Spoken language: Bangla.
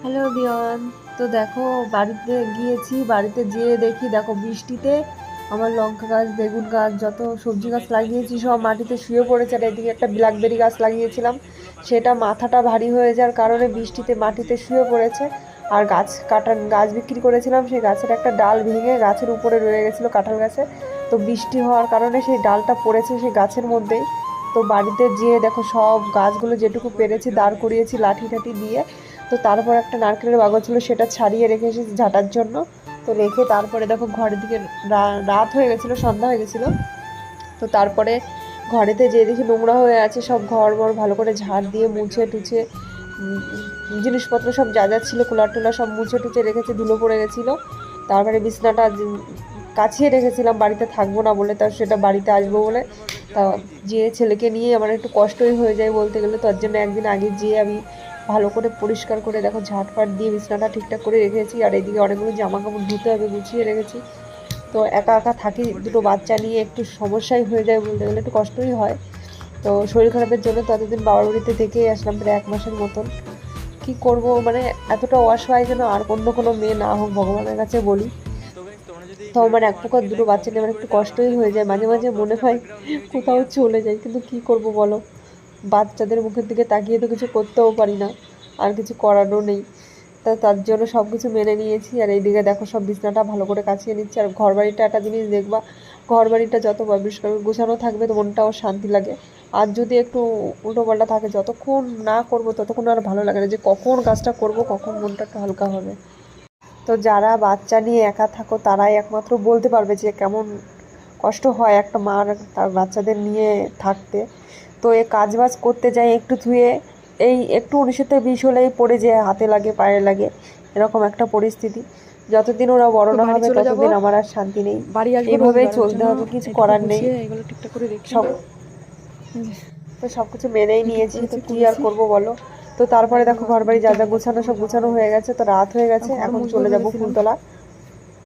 Hello everyone. তো দেখো, বাড়িতে গিয়েছি, বাড়িতে যেয়ে দেখি দেখো বৃষ্টিতে আমার লঙ্কা গাছ, বেগুন গাছ, যত সবজি গাছ লাগিয়েছি সব মাটিতে শুয়ে পড়েছে। আর এদিকে একটা ব্ল্যাকবেরি গাছ লাগিয়েছিলাম, সেটা মাথাটা ভারী হয়ে যাওয়ার কারণে বৃষ্টিতে মাটিতে শুয়ে পড়েছে। আর গাছ বিক্রি করেছিলাম, সেই গাছের একটা ডাল ভেঙে গাছের উপরে রয়ে গেছিলো, কাঁঠাল গাছে। তো বৃষ্টি হওয়ার কারণে সেই ডালটা পড়েছে সেই গাছের মধ্যেই। তো বাড়িতে যেয়ে দেখো সব গাছগুলো যেটুকু পেরেছি দাঁড় করিয়েছি লাঠি টাঠি দিয়ে। তো তারপর একটা নারকেলের বাগান ছিল, সেটা ছাড়িয়ে রেখে এসেছি ঝাঁটার জন্য। তো রেখে তারপরে দেখো ঘরের দিকে রাত হয়ে গেছিলো, সন্ধ্যা হয়ে গেছিলো। তো তারপরে ঘরেতে যেয়ে দেখি নোংরা হয়ে আছে সব, ঘর বর ভালো করে ঝাড় দিয়ে মুছে টুছে জিনিসপত্র সব যা যা ছিল কুলার টুলার সব মুছে টুছে রেখেছে, ধুলো পড়ে গেছিলো। তারপরে বিছনাটা কাছিয়ে রেখেছিলাম, বাড়িতে থাকবো না বলে, তার সেটা বাড়িতে আসবো বলে। তা যে ছেলেকে নিয়ে আমার একটু কষ্টই হয়ে যায় বলতে গেলে, তার জন্য একদিন আগে যেয়ে আমি ভালো করে পরিষ্কার করে দেখো ঝাঁটফাট দিয়ে বিছনাটা ঠিকঠাক করে রেখেছি। আর এদিকে অনেকগুলো জামা কাপড় ধুতে হবে, গুছিয়ে রেখেছি। তো একা একা থাকি, দুটো বাচ্চা নিয়ে একটু সমস্যাই হয়ে যায় বলতে গেলে, একটু কষ্টই হয়। তো শরীর খারাপের জন্য ততদিন বাবার বাড়িতে থেকেই আসলাম প্রায় 1 মাসের মতন। কি করব, মানে এতটা অসহায় যেন আর অন্য কোনো মেয়ে না হোক, ভগবানের কাছে বলি। তো আমার এক প্রকার দুটো বাচ্চা নিয়ে আমার একটু কষ্টই হয়ে যায়, মাঝে মাঝে মনে হয় কোথাও চলে যায়, কিন্তু কি করব বলো, বাচ্চাদের মুখের দিকে তাকিয়ে তো কিছু করতেও পারি না, আর কিছু করারও নেই। তার জন্য সব কিছু মেনে নিয়েছি। আর এইদিকে দেখো সব বিছনাটা ভালো করে কাছিয়ে নিচ্ছি। আর ঘর বাড়িটা একটা জিনিস দেখবা, ঘর বাড়িটা যত পরিষ্কার গোছানো থাকবে তো মনটাও শান্তি লাগে। আর যদি একটু উল্টোপাল্টা থাকে, যতক্ষণ না করবো ততক্ষণ আর ভালো লাগে না, যে কখন কাজটা করব, কখন মনটা একটু হালকা হবে। তো যারা বাচ্চা নিয়ে একা থাকো তারাই একমাত্র বলতে পারবে যে কেমন কষ্ট হয় একটা মার তার বাচ্চাদের নিয়ে থাকতে। তো এ কাজবাজ করতে যাই একটু ধুয়ে, এই একটু 19-20 হলেই পড়ে যে হাতে লাগে পায়ে লাগে, এরকম একটা পরিস্থিতি। যতদিন ওরা বড় তো না বাড়ি হবে চলে যাব, ততদিন আমার আর শান্তি নেই। বাড়ি আসবো এইভাবেই রবিবার, ওর চলতে জন্য হবে, কিছু এটুকু করার নেই। গুছিয়ে এগুলো ঠিকঠাক করে রেখে সব তো সব কিছু মেনেই ঠিক নিয়েছি, তো করেছি কী আর করেছি। করবো বলো। তো তারপরে এগুলো দেখো ঘর বাড়ি ধুতে যা যা হবে, গোছানো বাচ্চাগুলো সব জামা গোছানো হয়ে কাপড় গেছে, তো রাত হয়ে গেছে, ঘর এখন মুছবো চলে যাব ভেবেছিলাম। ফুলতলা।